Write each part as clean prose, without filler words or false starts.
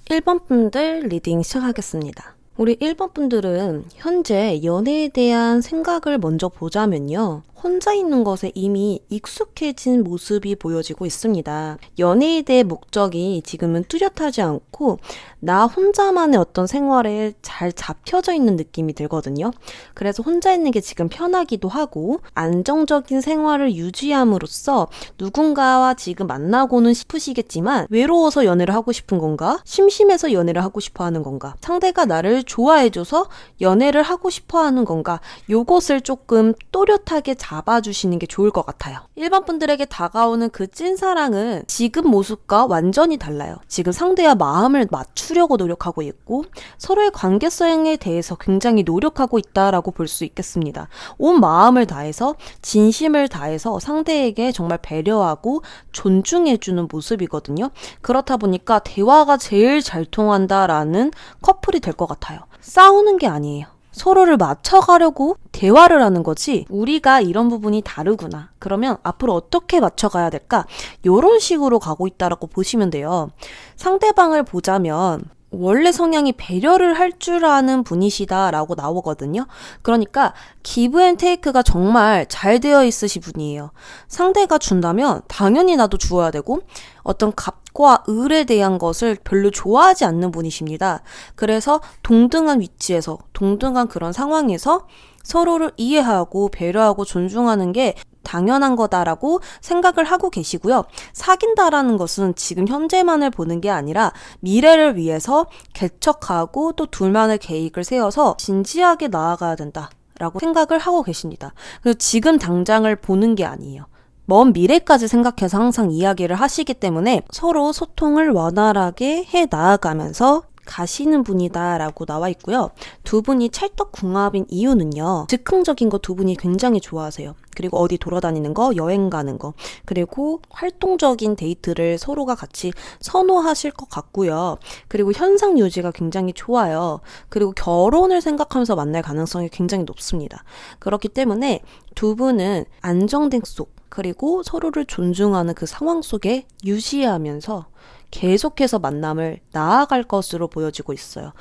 1번 분들 리딩 시작하겠습니다. 우리 1번 분들은 현재 연애에 대한 생각을 먼저 보자면요. 혼자 있는 것에 이미 익숙해진 모습이 보여지고 있습니다. 연애에 대해 목적이 지금은 뚜렷하지 않고 나 혼자만의 어떤 생활에 잘 잡혀져 있는 느낌이 들거든요. 그래서 혼자 있는 게 지금 편하기도 하고 안정적인 생활을 유지함으로써 누군가와 지금 만나고는 싶으시겠지만 외로워서 연애를 하고 싶은 건가? 심심해서 연애를 하고 싶어 하는 건가? 상대가 나를 좋아해줘서 연애를 하고 싶어 하는 건가? 요것을 조금 또렷하게 잡아주시는 게 좋을 것 같아요. 1번 분들에게 다가오는 그 찐사랑은 지금 모습과 완전히 달라요. 지금 상대와 마음을 맞추려고 노력하고 있고 서로의 관계성에 대해서 굉장히 노력하고 있다라고 볼 수 있겠습니다. 온 마음을 다해서 진심을 다해서 상대에게 정말 배려하고 존중해주는 모습이거든요. 그렇다 보니까 대화가 제일 잘 통한다라는 커플이 될 것 같아요. 싸우는 게 아니에요. 서로를 맞춰가려고 대화를 하는 거지 우리가 이런 부분이 다르구나. 그러면 앞으로 어떻게 맞춰가야 될까? 이런 식으로 가고 있다라고 보시면 돼요. 상대방을 보자면 원래 성향이 배려를 할 줄 아는 분이시다라고 나오거든요. 그러니까 기브 앤 테이크가 정말 잘 되어 있으신 분이에요. 상대가 준다면 당연히 나도 주어야 되고 어떤 값과 을에 대한 것을 별로 좋아하지 않는 분이십니다. 그래서 동등한 위치에서 동등한 그런 상황에서 서로를 이해하고 배려하고 존중하는 게 당연한 거다라고 생각을 하고 계시고요. 사귄다라는 것은 지금 현재만을 보는 게 아니라 미래를 위해서 개척하고 또 둘만의 계획을 세워서 진지하게 나아가야 된다라고 생각을 하고 계십니다. 그래서 지금 당장을 보는 게 아니에요. 먼 미래까지 생각해서 항상 이야기를 하시기 때문에 서로 소통을 원활하게 해 나아가면서 가시는 분이다라고 나와 있고요. 두 분이 찰떡궁합인 이유는요. 즉흥적인 거 두 분이 굉장히 좋아하세요. 그리고 어디 돌아다니는 거, 여행 가는 거, 그리고 활동적인 데이트를 서로가 같이 선호하실 것 같고요. 그리고 현상 유지가 굉장히 좋아요. 그리고 결혼을 생각하면서 만날 가능성이 굉장히 높습니다. 그렇기 때문에 두 분은 안정된 속, 그리고 서로를 존중하는 그 상황 속에 유지하면서 계속해서 만남을 나아갈 것으로 보여지고 있어요.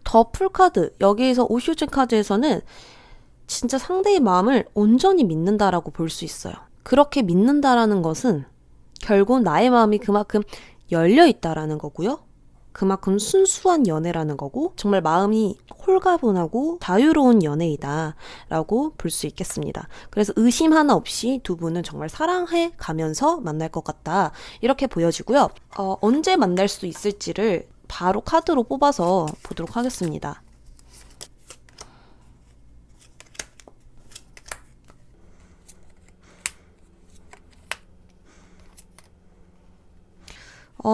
더 풀카드, 여기에서 오슈즈 카드에서는 진짜 상대의 마음을 온전히 믿는다라고 볼 수 있어요. 그렇게 믿는다라는 것은 결국 나의 마음이 그만큼 열려 있다라는 거고요. 그만큼 순수한 연애라는 거고 정말 마음이 홀가분하고 자유로운 연애이다 라고 볼 수 있겠습니다. 그래서 의심 하나 없이 두 분은 정말 사랑해 가면서 만날 것 같다 이렇게 보여지고요. 언제 만날 수 있을지를 바로 카드로 뽑아서 보도록 하겠습니다.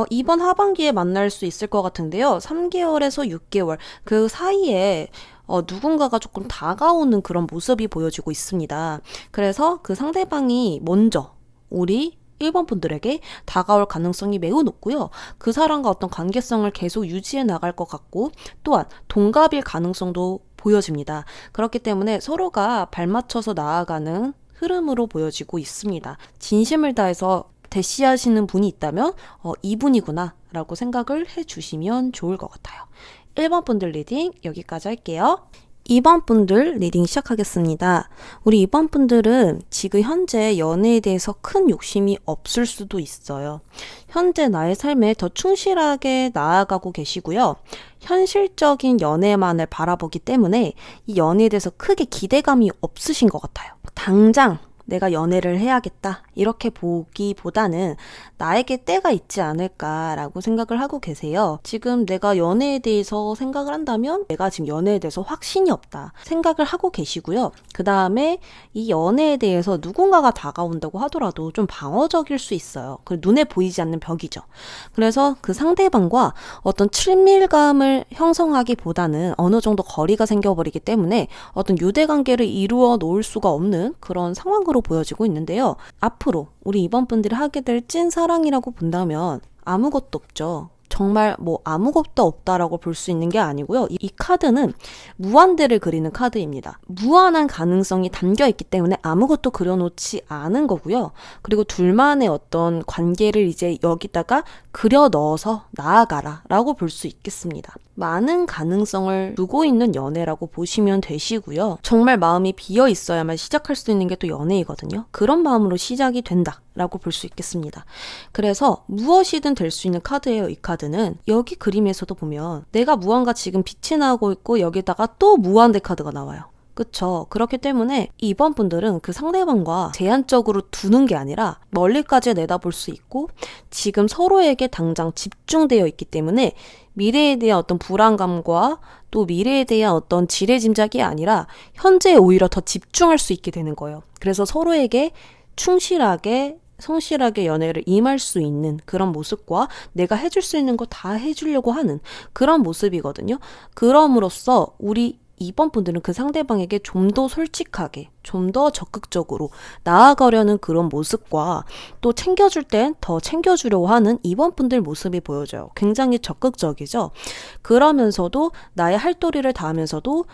이번 하반기에 만날 수 있을 것 같은데요. 3개월에서 6개월 그 사이에 누군가가 조금 다가오는 그런 모습이 보여지고 있습니다. 그래서 그 상대방이 먼저 우리 1번 분들에게 다가올 가능성이 매우 높고요. 그 사람과 어떤 관계성을 계속 유지해 나갈 것 같고 또한 동갑일 가능성도 보여집니다. 그렇기 때문에 서로가 발맞춰서 나아가는 흐름으로 보여지고 있습니다. 진심을 다해서 대시하시는 분이 있다면 이분이구나 라고 생각을 해주시면 좋을 것 같아요. 1번 분들 리딩 여기까지 할게요. 2번 분들 리딩 시작하겠습니다. 우리 2번 분들은 지금 현재 연애에 대해서 큰 욕심이 없을 수도 있어요. 현재 나의 삶에 더 충실하게 나아가고 계시고요. 현실적인 연애만을 바라보기 때문에 이 연애에 대해서 크게 기대감이 없으신 것 같아요. 당장 내가 연애를 해야겠다 이렇게 보기보다는 나에게 때가 있지 않을까라고 생각을 하고 계세요. 지금 내가 연애에 대해서 생각을 한다면 내가 지금 연애에 대해서 확신이 없다 생각을 하고 계시고요. 그 다음에 이 연애에 대해서 누군가가 다가온다고 하더라도 좀 방어적일 수 있어요. 눈에 보이지 않는 벽이죠. 그래서 그 상대방과 어떤 친밀감을 형성하기보다는 어느 정도 거리가 생겨버리기 때문에 어떤 유대관계를 이루어 놓을 수가 없는 그런 상황으로 보여지고 있는데요. 앞으로 우리 이번 분들이 하게 될 찐사랑이라고 본다면 아무것도 없죠. 정말 뭐 아무것도 없다라고 볼 수 있는 게 아니고요. 이 카드는 무한대를 그리는 카드입니다. 무한한 가능성이 담겨 있기 때문에 아무것도 그려놓지 않은 거고요. 그리고 둘만의 어떤 관계를 이제 여기다가 그려 넣어서 나아가라 라고 볼 수 있겠습니다. 많은 가능성을 두고 있는 연애라고 보시면 되시고요. 정말 마음이 비어 있어야만 시작할 수 있는 게 또 연애이거든요. 그런 마음으로 시작이 된다 라고 볼 수 있겠습니다. 그래서 무엇이든 될 수 있는 카드예요. 이 카드는 여기 그림에서도 보면 내가 무언가 지금 빛이 나고 있고 여기다가 또 무한대 카드가 나와요. 그쵸. 그렇기 때문에 이번 분들은 그 상대방과 제한적으로 두는 게 아니라 멀리까지 내다볼 수 있고 지금 서로에게 당장 집중되어 있기 때문에 미래에 대한 어떤 불안감과 또 미래에 대한 어떤 지레짐작이 아니라 현재에 오히려 더 집중할 수 있게 되는 거예요. 그래서 서로에게 충실하게 성실하게 연애를 임할 수 있는 그런 모습과 내가 해줄 수 있는 거 다 해주려고 하는 그런 모습이거든요. 그럼으로써 우리 이번 분들은 그 상대방에게 좀 더 솔직하게, 좀 더 적극적으로 나아가려는 그런 모습과 또 챙겨줄 땐 더 챙겨주려고 하는 이번 분들 모습이 보여져요. 굉장히 적극적이죠. 그러면서도 나의 할 도리를 다하면서도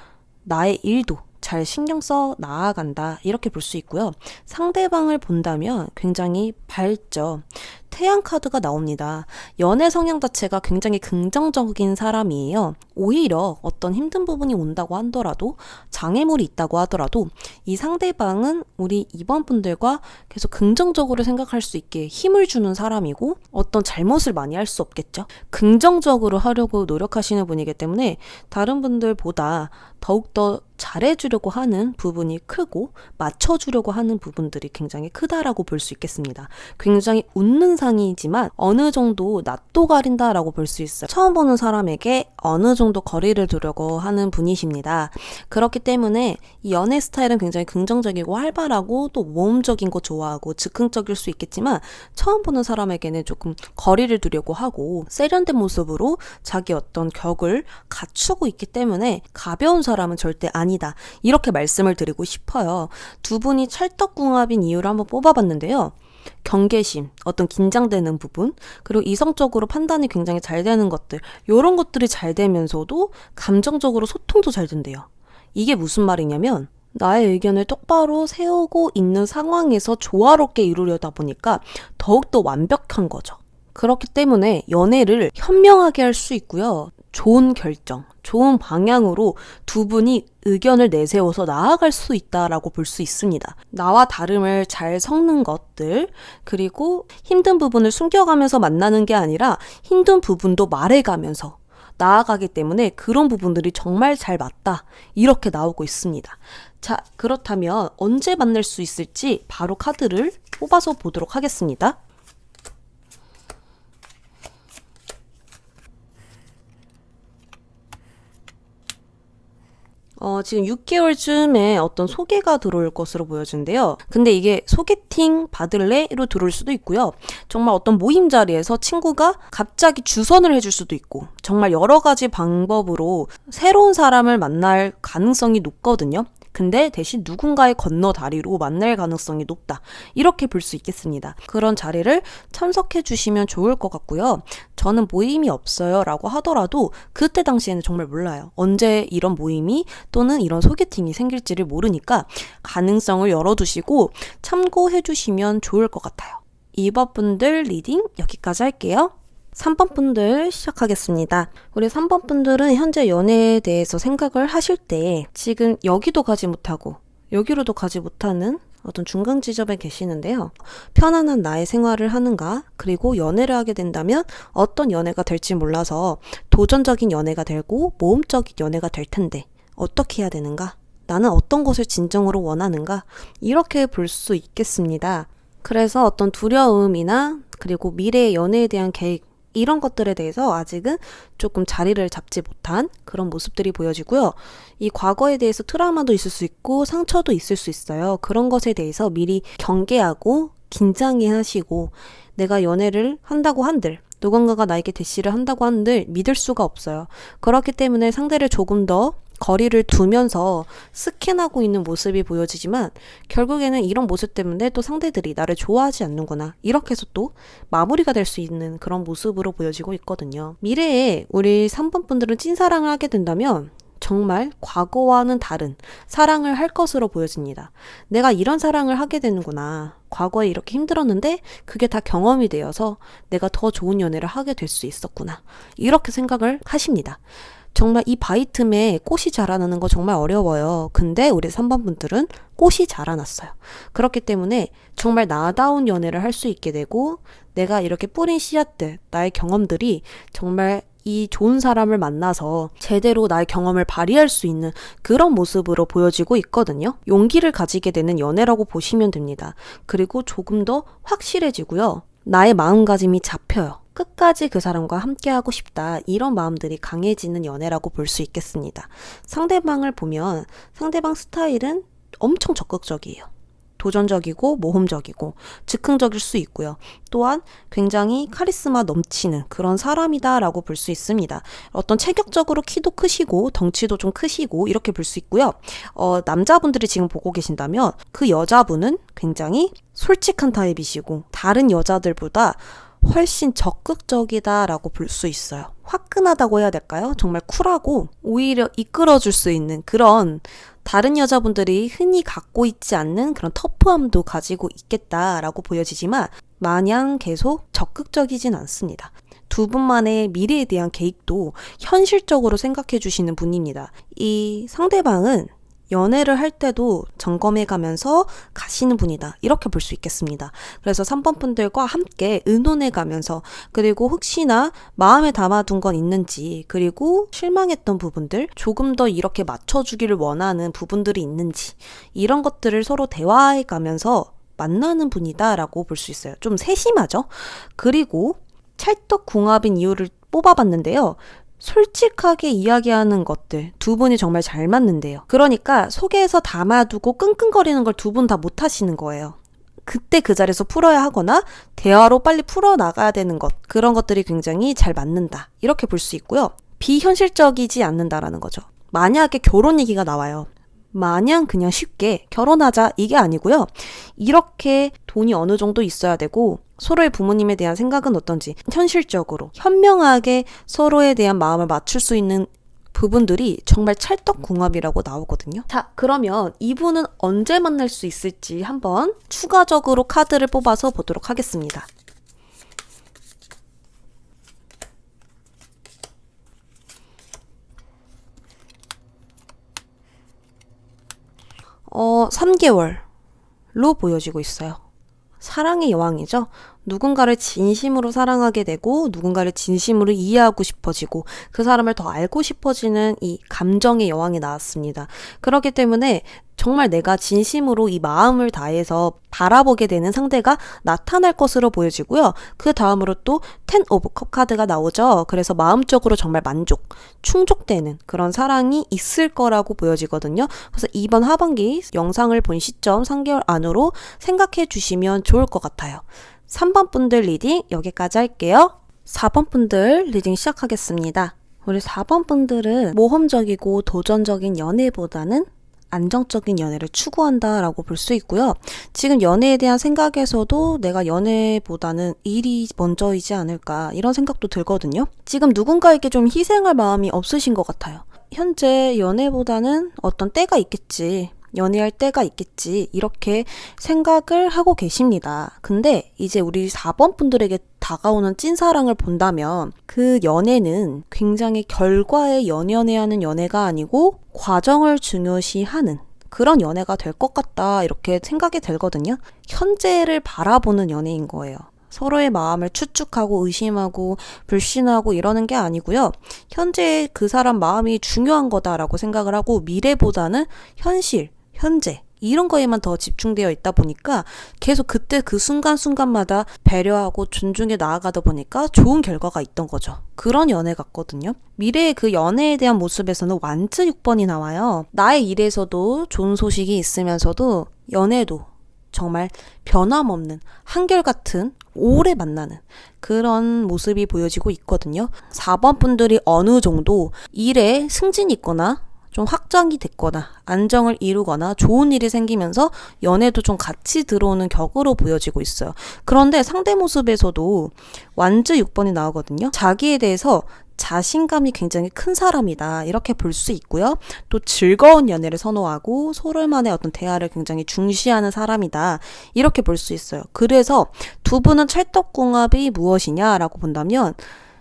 나의 일도 잘 신경 써 나아간다 이렇게 볼 수 있고요. 상대방을 본다면 굉장히 밝죠. 태양 카드가 나옵니다. 연애 성향 자체가 굉장히 긍정적인 사람이에요. 오히려 어떤 힘든 부분이 온다고 하더라도 장애물이 있다고 하더라도 이 상대방은 우리 이번 분들과 계속 긍정적으로 생각할 수 있게 힘을 주는 사람이고 어떤 잘못을 많이 할 수 없겠죠. 긍정적으로 하려고 노력하시는 분이기 때문에 다른 분들보다 더욱더 잘해주려고 하는 부분이 크고 맞춰주려고 하는 부분들이 굉장히 크다라고 볼 수 있겠습니다. 굉장히 웃는 상이지만 어느 정도 낯도 가린다라고 볼 수 있어요. 처음 보는 사람에게 어느 정도 거리를 두려고 하는 분이십니다. 그렇기 때문에 이 연애 스타일은 굉장히 긍정적이고 활발하고 또 모험적인 거 좋아하고 즉흥적일 수 있겠지만 처음 보는 사람에게는 조금 거리를 두려고 하고 세련된 모습으로 자기 어떤 격을 갖추고 있기 때문에 가벼운 사람은 절대 아니다. 이렇게 말씀을 드리고 싶어요. 두 분이 찰떡궁합인 이유를 한번 뽑아봤는데요. 경계심, 어떤 긴장되는 부분, 그리고 이성적으로 판단이 굉장히 잘 되는 것들, 이런 것들이 잘 되면서도 감정적으로 소통도 잘 된대요. 이게 무슨 말이냐면 나의 의견을 똑바로 세우고 있는 상황에서 조화롭게 이루려다 보니까 더욱더 완벽한 거죠. 그렇기 때문에 연애를 현명하게 할 수 있고요. 좋은 결정, 좋은 방향으로 두 분이 의견을 내세워서 나아갈 수 있다라고 볼 수 있습니다. 나와 다름을 잘 섞는 것들, 그리고 힘든 부분을 숨겨가면서 만나는 게 아니라 힘든 부분도 말해가면서 나아가기 때문에 그런 부분들이 정말 잘 맞다. 이렇게 나오고 있습니다. 자, 그렇다면 언제 만날 수 있을지 바로 카드를 뽑아서 보도록 하겠습니다. 지금 6개월쯤에 어떤 소개가 들어올 것으로 보여지는데요. 근데 이게 소개팅 받을래?로 들어올 수도 있고요. 정말 어떤 모임 자리에서 친구가 갑자기 주선을 해줄 수도 있고 정말 여러 가지 방법으로 새로운 사람을 만날 가능성이 높거든요. 근데 대신 누군가의 건너 다리로 만날 가능성이 높다. 이렇게 볼 수 있겠습니다. 그런 자리를 참석해 주시면 좋을 것 같고요. 저는 모임이 없어요 라고 하더라도 그때 당시에는 정말 몰라요. 언제 이런 모임이 또는 이런 소개팅이 생길지를 모르니까 가능성을 열어두시고 참고해 주시면 좋을 것 같아요. 2번 분들 리딩 여기까지 할게요. 3번 분들 시작하겠습니다. 우리 3번 분들은 현재 연애에 대해서 생각을 하실 때 지금 여기도 가지 못하고 여기로도 가지 못하는 어떤 중간 지점에 계시는데요. 편안한 나의 생활을 하는가, 그리고 연애를 하게 된다면 어떤 연애가 될지 몰라서 도전적인 연애가 되고 모험적인 연애가 될 텐데 어떻게 해야 되는가? 나는 어떤 것을 진정으로 원하는가? 이렇게 볼 수 있겠습니다. 그래서 어떤 두려움이나 그리고 미래의 연애에 대한 계획 이런 것들에 대해서 아직은 조금 자리를 잡지 못한 그런 모습들이 보여지고요. 이 과거에 대해서 트라우마도 있을 수 있고 상처도 있을 수 있어요. 그런 것에 대해서 미리 경계하고 긴장해 하시고 내가 연애를 한다고 한들 누군가가 나에게 대시를 한다고 한들 믿을 수가 없어요. 그렇기 때문에 상대를 조금 더 거리를 두면서 스캔하고 있는 모습이 보여지지만 결국에는 이런 모습 때문에 또 상대들이 나를 좋아하지 않는구나, 이렇게 해서 또 마무리가 될 수 있는 그런 모습으로 보여지고 있거든요. 미래에 우리 3번 분들은 찐사랑을 하게 된다면 정말 과거와는 다른 사랑을 할 것으로 보여집니다. 내가 이런 사랑을 하게 되는구나. 과거에 이렇게 힘들었는데 그게 다 경험이 되어서 내가 더 좋은 연애를 하게 될 수 있었구나, 이렇게 생각을 하십니다. 정말 이 바위 틈에 꽃이 자라나는 거 정말 어려워요. 근데 우리 3번 분들은 꽃이 자라났어요. 그렇기 때문에 정말 나다운 연애를 할 수 있게 되고, 내가 이렇게 뿌린 씨앗들, 나의 경험들이 정말 이 좋은 사람을 만나서 제대로 나의 경험을 발휘할 수 있는 그런 모습으로 보여지고 있거든요. 용기를 가지게 되는 연애라고 보시면 됩니다. 그리고 조금 더 확실해지고요. 나의 마음가짐이 잡혀요. 끝까지 그 사람과 함께하고 싶다, 이런 마음들이 강해지는 연애라고 볼 수 있겠습니다. 상대방을 보면 상대방 스타일은 엄청 적극적이에요. 도전적이고 모험적이고 즉흥적일 수 있고요. 또한 굉장히 카리스마 넘치는 그런 사람이다 라고 볼 수 있습니다. 어떤 체격적으로 키도 크시고 덩치도 좀 크시고 이렇게 볼 수 있고요. 남자분들이 지금 보고 계신다면 그 여자분은 굉장히 솔직한 타입이시고 다른 여자들보다 훨씬 적극적이다라고 볼 수 있어요. 화끈하다고 해야 될까요? 정말 쿨하고 오히려 이끌어줄 수 있는 그런, 다른 여자분들이 흔히 갖고 있지 않는 그런 터프함도 가지고 있겠다라고 보여지지만 마냥 계속 적극적이진 않습니다. 두 분만의 미래에 대한 계획도 현실적으로 생각해 주시는 분입니다. 이 상대방은 연애를 할 때도 점검해 가면서 가시는 분이다, 이렇게 볼 수 있겠습니다. 그래서 3번 분들과 함께 의논해 가면서, 그리고 혹시나 마음에 담아둔 건 있는지, 그리고 실망했던 부분들, 조금 더 이렇게 맞춰주기를 원하는 부분들이 있는지, 이런 것들을 서로 대화해 가면서 만나는 분이다 라고 볼 수 있어요. 좀 세심하죠? 그리고 찰떡궁합인 이유를 뽑아봤는데요. 솔직하게 이야기하는 것들, 두 분이 정말 잘 맞는데요. 그러니까 속에서 담아두고 끙끙거리는 걸 두 분 다 못하시는 거예요. 그때 그 자리에서 풀어야 하거나 대화로 빨리 풀어나가야 되는 것, 그런 것들이 굉장히 잘 맞는다, 이렇게 볼 수 있고요. 비현실적이지 않는다라는 거죠. 만약에 결혼 얘기가 나와요. 마냥 그냥 쉽게 결혼하자, 이게 아니고요. 이렇게 돈이 어느 정도 있어야 되고, 서로의 부모님에 대한 생각은 어떤지 현실적으로 현명하게 서로에 대한 마음을 맞출 수 있는 부분들이 정말 찰떡궁합이라고 나오거든요. 자, 그러면 이분은 언제 만날 수 있을지 한번 추가적으로 카드를 뽑아서 보도록 하겠습니다. 3개월로 보여지고 있어요. 사랑의 여왕이죠. 누군가를 진심으로 사랑하게 되고 누군가를 진심으로 이해하고 싶어지고 그 사람을 더 알고 싶어지는 이 감정의 여왕이 나왔습니다. 그렇기 때문에 정말 내가 진심으로 이 마음을 다해서 바라보게 되는 상대가 나타날 것으로 보여지고요. 그 다음으로 또 10 오브 컵 카드가 나오죠. 그래서 마음적으로 정말 만족, 충족되는 그런 사랑이 있을 거라고 보여지거든요. 그래서 이번 하반기 영상을 본 시점 3개월 안으로 생각해 주시면 좋을 것 같아요. 3번 분들 리딩 여기까지 할게요. 4번 분들 리딩 시작하겠습니다. 우리 4번 분들은 모험적이고 도전적인 연애보다는 안정적인 연애를 추구한다라고 볼 수 있고요. 지금 연애에 대한 생각에서도 내가 연애보다는 일이 먼저이지 않을까, 이런 생각도 들거든요. 지금 누군가에게 좀 희생할 마음이 없으신 것 같아요. 현재 연애보다는 어떤 때가 있겠지, 연애할 때가 있겠지, 이렇게 생각을 하고 계십니다. 근데 이제 우리 4번 분들에게 다가오는 찐사랑을 본다면 그 연애는 굉장히 결과에 연연해하는 연애가 아니고 과정을 중요시하는 그런 연애가 될 것 같다, 이렇게 생각이 들거든요. 현재를 바라보는 연애인 거예요. 서로의 마음을 추측하고 의심하고 불신하고 이러는 게 아니고요. 현재 그 사람 마음이 중요한 거다라고 생각을 하고 미래보다는 현실, 현재 이런 거에만 더 집중되어 있다 보니까 계속 그때 그 순간순간마다 배려하고 존중해 나아가다 보니까 좋은 결과가 있던 거죠. 그런 연애 같거든요. 미래의 그 연애에 대한 모습에서는 완즈 6번이 나와요. 나의 일에서도 좋은 소식이 있으면서도 연애도 정말 변함없는 한결같은 오래 만나는 그런 모습이 보여지고 있거든요. 4번 분들이 어느 정도 일에 승진이 있거나 좀 확장이 됐거나 안정을 이루거나 좋은 일이 생기면서 연애도 좀 같이 들어오는 격으로 보여지고 있어요. 그런데 상대 모습에서도 완즈 6번이 나오거든요. 자기에 대해서 자신감이 굉장히 큰 사람이다 이렇게 볼 수 있고요. 또 즐거운 연애를 선호하고 서로만의 어떤 대화를 굉장히 중시하는 사람이다 이렇게 볼 수 있어요. 그래서 두 분은 찰떡궁합이 무엇이냐라고 본다면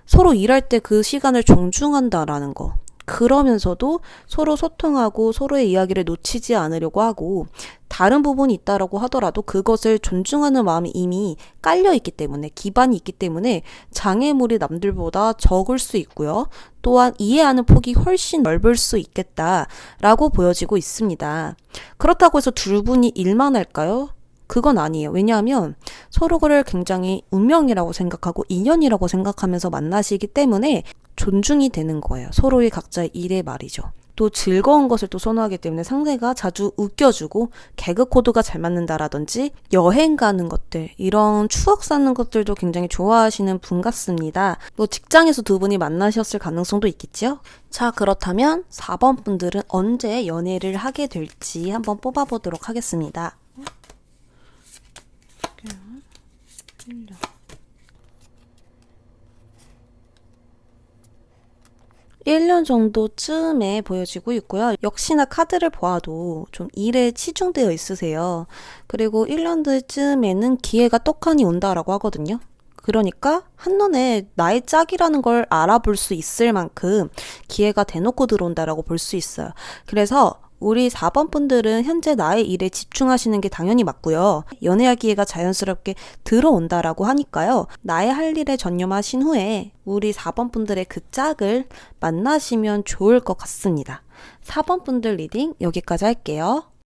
서로 일할 때 그 시간을 존중한다라는 거. 그러면서도 서로 소통하고 서로의 이야기를 놓치지 않으려고 하고 다른 부분이 있다라고 하더라도 그것을 존중하는 마음이 이미 깔려있기 때문에 기반이 있기 때문에 장애물이 남들보다 적을 수 있고요. 또한 이해하는 폭이 훨씬 넓을 수 있겠다라고 보여지고 있습니다. 그렇다고 해서 두 분이 일만 할까요? 그건 아니에요. 왜냐하면 서로를 굉장히 운명이라고 생각하고 인연이라고 생각하면서 만나시기 때문에 존중이 되는 거예요. 서로의 각자의 일에 말이죠. 또 즐거운 것을 또 선호하기 때문에 상대가 자주 웃겨주고 개그 코드가 잘 맞는다라든지 여행 가는 것들 이런 추억 쌓는 것들도 굉장히 좋아하시는 분 같습니다. 또 직장에서 두 분이 만나셨을 가능성도 있겠죠? 자, 그렇다면 4번 분들은 언제 연애를 하게 될지 한번 뽑아보도록 하겠습니다. 1년 정도쯤에 보여지고 있고요. 역시나 카드를 보아도 좀 일에 치중되어 있으세요. 그리고 1년 뒤쯤에는 기회가 떡하니 온다라고 하거든요. 그러니까 한눈에 나의 짝이라는 걸 알아볼 수 있을 만큼 기회가 대놓고 들어온다라고 볼 수 있어요. 그래서 우리 4번 분들은 현재 나의 일에 집중하시는 게 당연히 맞고요. 연애할 기회가 자연스럽게 들어온다라고 하니까요. 나의 할 일에 전념하신 후에 우리 4번 분들의 그 짝을 만나시면 좋을 것 같습니다. 4번 분들 리딩 여기까지 할게요.